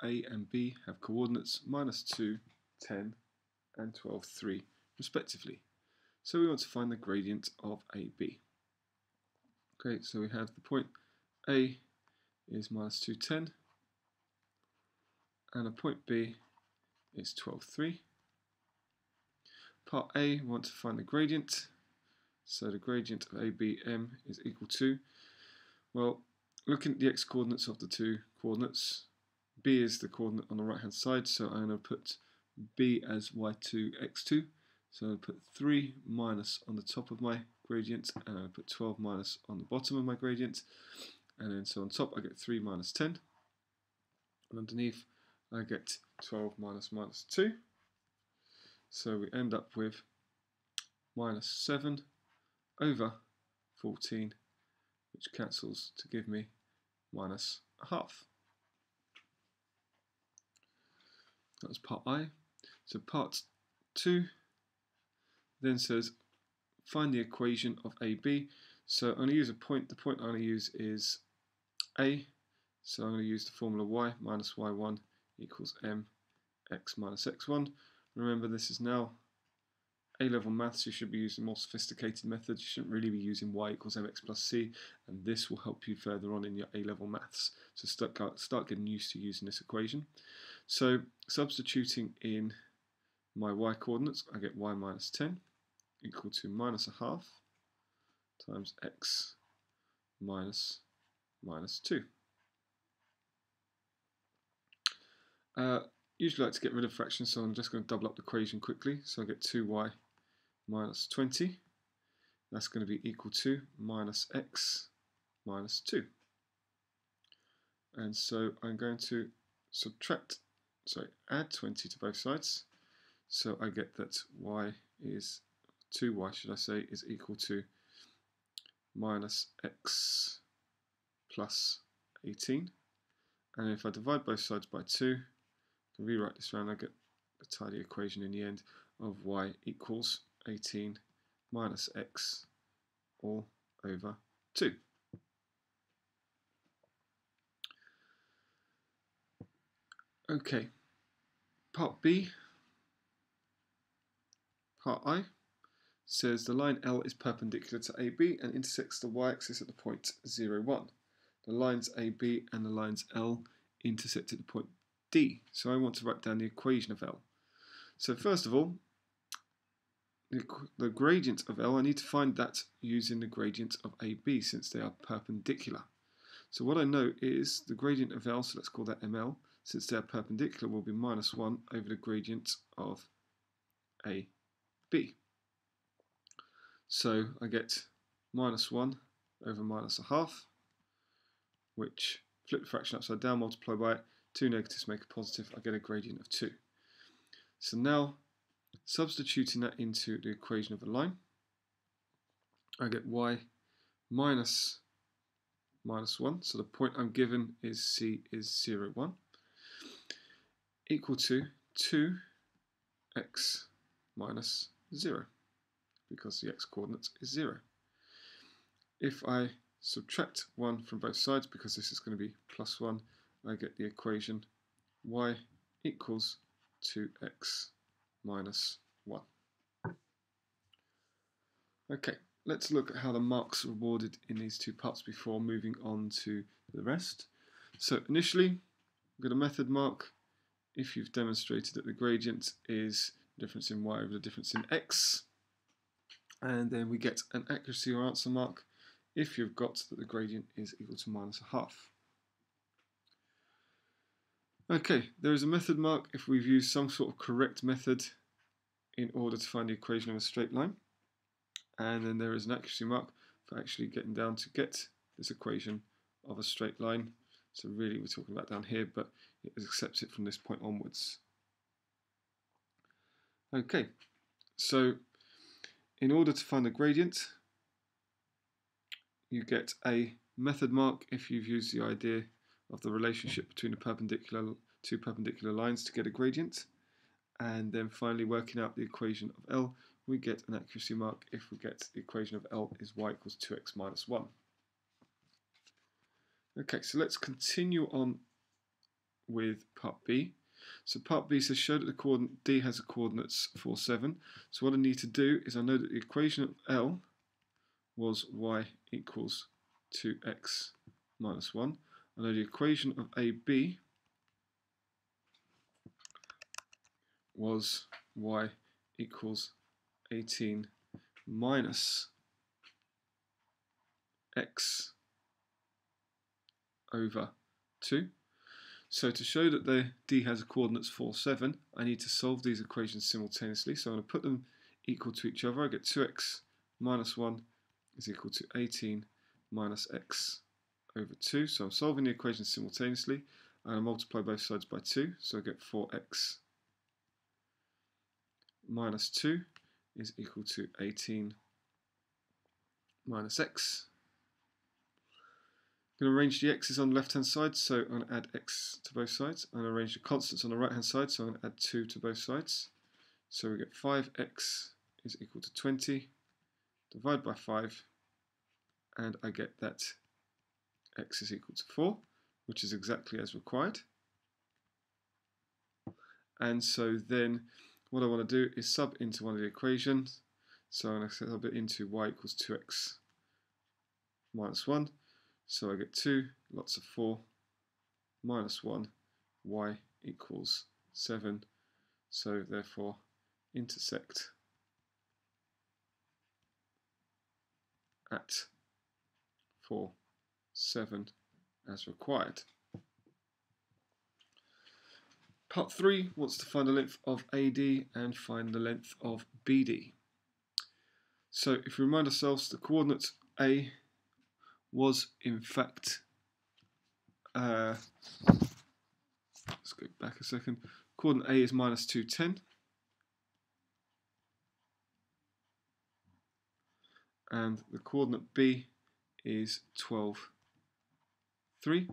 A and B have coordinates -2, 10, and 12, 3, respectively. So we want to find the gradient of AB. Okay, so we have the point A is -2, 10, and a point B is 12, 3. Part A, we want to find the gradient. So the gradient of ABM is equal to, well, looking at the x-coordinates of the two coordinates, B is the coordinate on the right hand side, so I'm going to put B as y2, x2. So I'm going to put 3 minus on the top of my gradient, and I'm going to put 12 minus on the bottom of my gradient. And then so on top I get 3 minus 10. And underneath I get 12 minus 2. So we end up with -7 over 14, which cancels to give me -1/2. That was part I. So part 2 then says find the equation of AB. So I'm going to use a point. The point I'm going to use is A. So I'm going to use the formula y minus y1 equals mx minus x1. Remember, this is now A-level maths. You should be using more sophisticated methods. You shouldn't really be using y equals mx plus c, and this will help you further on in your A-level maths. So start getting used to using this equation. So substituting in my y coordinates, I get y minus 10 equal to -1/2 times x minus -2. Usually I like to get rid of fractions, so I'm just going to double up the equation quickly. So I get 2y minus 20. That's going to be equal to -x minus 2. And so I'm going to add 20 to both sides. So I get that y is 2y, should I say, is equal to -x plus 18. And if I divide both sides by 2, I can rewrite this around. I get a tidy equation in the end of y equals 18 minus x all over 2. Okay, part B, part I, says the line L is perpendicular to AB and intersects the y-axis at the point 0, 1. The lines AB and the lines L intersect at the point D. So I want to write down the equation of L. So first of all, the gradient of L, I need to find that using the gradient of AB since they are perpendicular. So what I know is the gradient of L, so let's call that ML, since they are perpendicular, will be -1 over the gradient of AB. So I get -1 over -1/2, which flip the fraction upside down, multiply by it, 2 negatives make a positive, I get a gradient of 2. So now, substituting that into the equation of a line, I get y minus -1, so the point I'm given is C is 0, 1, equal to 2x minus 0, because the x-coordinate is 0. If I subtract 1 from both sides, because this is going to be +1, I get the equation y equals 2x minus 1. Okay, let's look at how the marks are awarded in these two parts before moving on to the rest. So initially, we've got a method mark if you've demonstrated that the gradient is the difference in y over the difference in x. And then we get an accuracy or answer mark if you've got that the gradient is equal to -1/2. Okay, there is a method mark if we've used some sort of correct method in order to find the equation of a straight line. And then there is an accuracy mark for actually getting down to get this equation of a straight line. So really we're talking about down here, but it accepts it from this point onwards. Okay, so in order to find the gradient, you get a method mark if you've used the idea of the relationship between the two perpendicular lines to get a gradient. And then finally working out the equation of L, we get an accuracy mark if we get the equation of L is y equals 2x minus 1. Okay, so let's continue on with part B. So part B says show that the coordinate D has the coordinates 4, 7. So what I need to do is I know that the equation of L was y equals 2x minus 1. I know the equation of AB was y equals 18 minus x over 2. So to show that the D has coordinates 4, 7, I need to solve these equations simultaneously. So I'm going to put them equal to each other. I get 2x minus 1 is equal to 18 minus x over 2. So I'm solving the equations simultaneously, and I multiply both sides by 2. So I get 4x minus 2 is equal to 18 minus x. I'm going to arrange the x's on the left hand side, so I'm going to add x to both sides. I'm going to arrange the constants on the right hand side, so I'm going to add 2 to both sides. So we get 5x is equal to 20, divide by 5, and I get that x is equal to 4, which is exactly as required. And so then what I want to do is sub into one of the equations. So I'm going to sub it into y equals 2x minus 1. So I get 2, lots of 4, minus 1, y equals 7. So therefore intersect at 4, 7 as required. Part 3 wants to find the length of AD and find the length of BD. So if we remind ourselves, the coordinate A was in fact, let's go back a second, coordinate A is minus 210, and the coordinate B is 12, 3.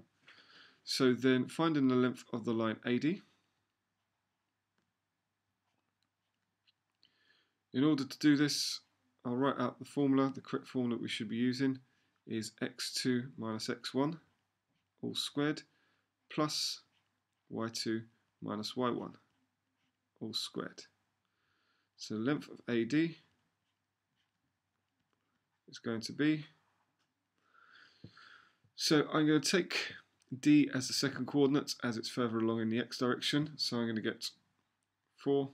So then finding the length of the line AD, in order to do this, I'll write out the formula. The correct formula we should be using is x2 minus x1 all squared plus y2 minus y1 all squared. So the length of AD is going to be, so I'm going to take D as the second coordinate as it's further along in the x direction. So I'm going to get 4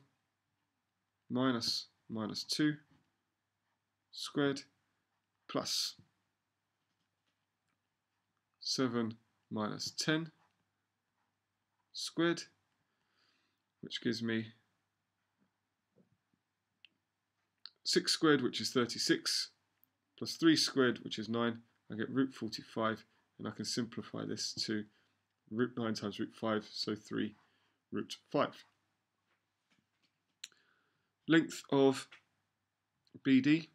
minus 2 squared plus 7 minus 10 squared, which gives me 6 squared, which is 36, plus 3 squared, which is 9. I get root 45, and I can simplify this to root 9 times root 5, so 3 root 5. Length of BD.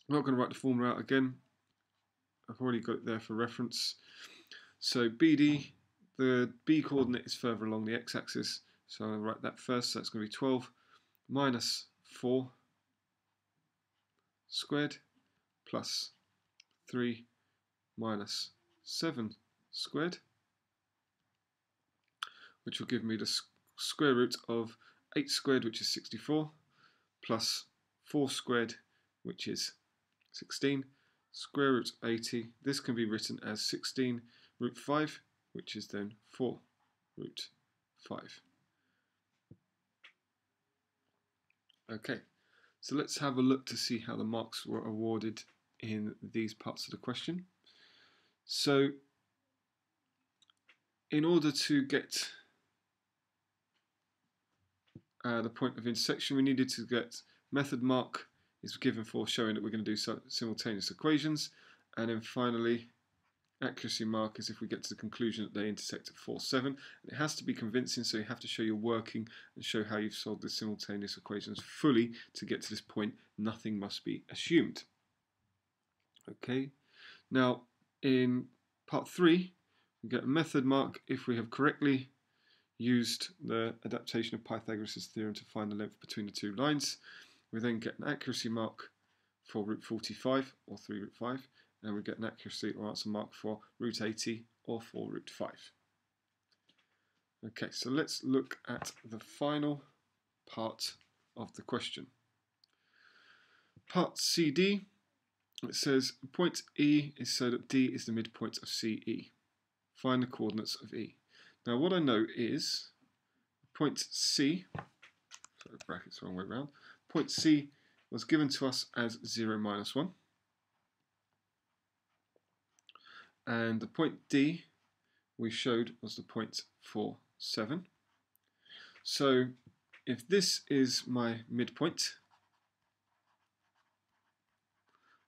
I'm not going to write the formula out again. I've already got it there for reference. So BD, the B coordinate is further along the x-axis, so I'll write that first. So it's going to be 12 minus 4 squared plus 3 minus 7 squared, which will give me the square root of 8 squared, which is 64, plus 4 squared, which is 16, square root of 80. This can be written as 16 root 5, which is then 4 root 5. Okay, so let's have a look to see how the marks were awarded in these parts of the question. So in order to get the point of intersection, we needed to get method mark is given for showing that we're going to do simultaneous equations, and then finally accuracy mark is if we get to the conclusion that they intersect at 4, 7. And it has to be convincing, so you have to show you're working and show how you've solved the simultaneous equations fully to get to this point. Nothing must be assumed. Okay, now in part 3 we get a method mark if we have correctly used the adaptation of Pythagoras' theorem to find the length between the two lines. We then get an accuracy mark for root 45 or 3 root 5, and we get an accuracy or answer mark for root 80 or 4 root 5. Okay, so let's look at the final part of the question. Part CD, it says point E is so that D is the midpoint of CE. Find the coordinates of E. Now what I know is point C, sorry, brackets wrong way around, point C was given to us as 0, -1. And the point D we showed was the point 4, 7. So if this is my midpoint,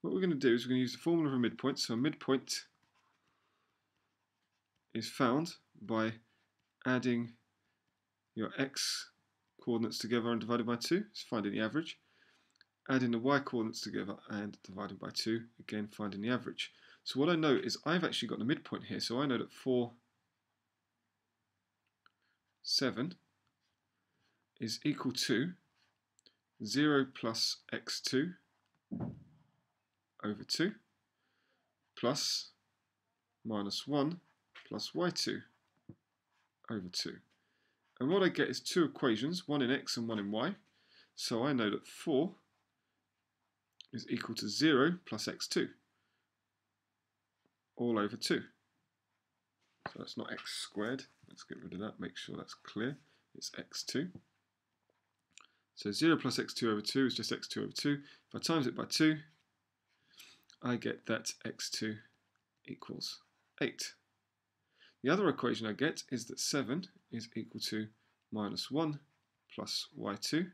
what we're going to do is we're going to use the formula of a midpoint. So a midpoint is found by adding your x coordinates together and divided by 2, it's finding the average. Adding the y coordinates together and dividing by 2, again finding the average. So what I know is I've actually got the midpoint here, so I know that 4, 7 is equal to 0 plus x2 over 2 plus -1 plus y2 over 2. And what I get is two equations, one in x and one in y. So I know that 4 is equal to 0 plus x2 all over 2. So that's not x squared. Let's get rid of that, make sure that's clear. It's x2. So 0 plus x2 over 2 is just x2 over 2. If I times it by 2, I get that x2 equals 8. The other equation I get is that 7 is equal to -1 plus y2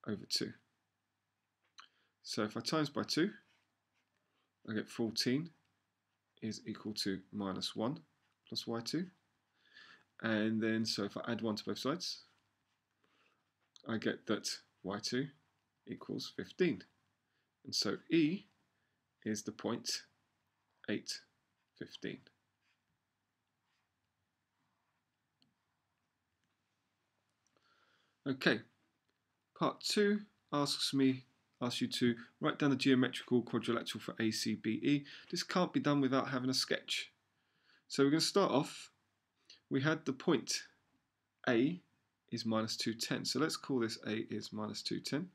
over 2. So if I times by 2, I get 14 is equal to -1 plus y2. And then, so if I add 1 to both sides, I get that y2 equals 15. And so E is the point 8, 15. Okay, part 2 asks you to write down the geometrical quadrilateral for ACBE. This can't be done without having a sketch. So we're going to start off, we had the point A is -210. So let's call this A is -210.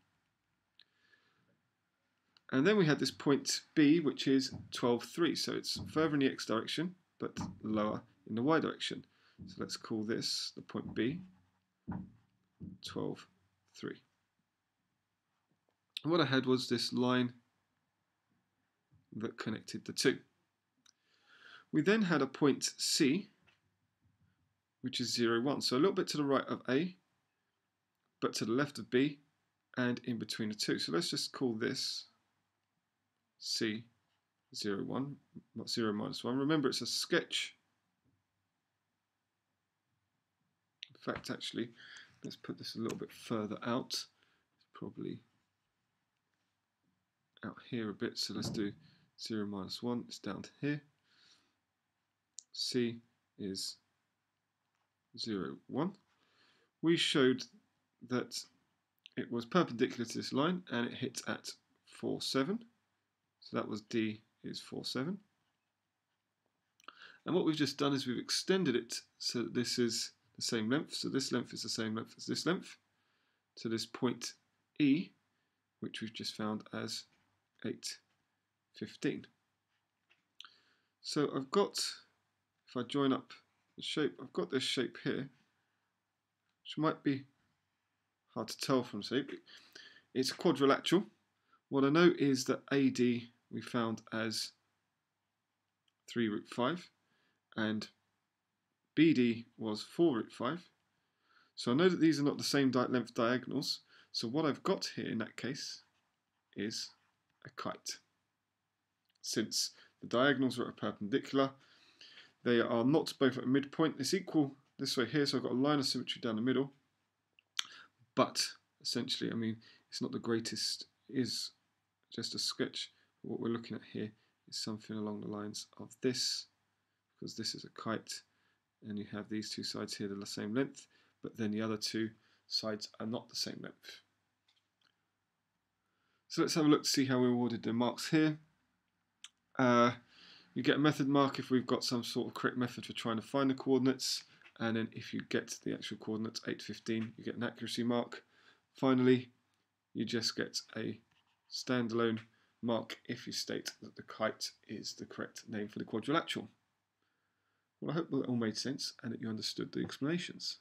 And then we had this point B, which is 12,3. So it's further in the x direction, but lower in the y direction. So let's call this the point B, 12,3. And what I had was this line that connected the two. We then had a point C, which is 0, 1. So a little bit to the right of A, but to the left of B, and in between the two. So let's just call this C 0, 1, not 0, -1. Remember, it's a sketch. In fact, actually, let's put this a little bit further out. Probably out here a bit. So let's do 0, -1. It's down to here. C is 0, 1. We showed that it was perpendicular to this line and it hit at 4, 7. So that was D is 4, 7. And what we've just done is we've extended it so that this is the same length. So this length is the same length as this length to this point E, which we've just found as 8, 15. So I've got, if I join up the shape, I've got this shape here, which might be hard to tell from shape. It's quadrilateral. What I know is that AD we found as 3√5 and BD was 4√5. So I know that these are not the same length diagonals. So what I've got here in that case is a kite. Since the diagonals are perpendicular, they are not both at a midpoint. It's equal this way here, so I've got a line of symmetry down the middle. But essentially, I mean, it's not the greatest, it is just a sketch. What we're looking at here is something along the lines of this, because this is a kite, and you have these two sides here that are the same length, but then the other two sides are not the same length. So let's have a look to see how we awarded the marks here. You get a method mark if we've got some sort of correct method for trying to find the coordinates, and then if you get the actual coordinates 8, 15, you get an accuracy mark. Finally, you just get a standalone mark if you state that the kite is the correct name for the quadrilateral. Well, I hope that all made sense and that you understood the explanations.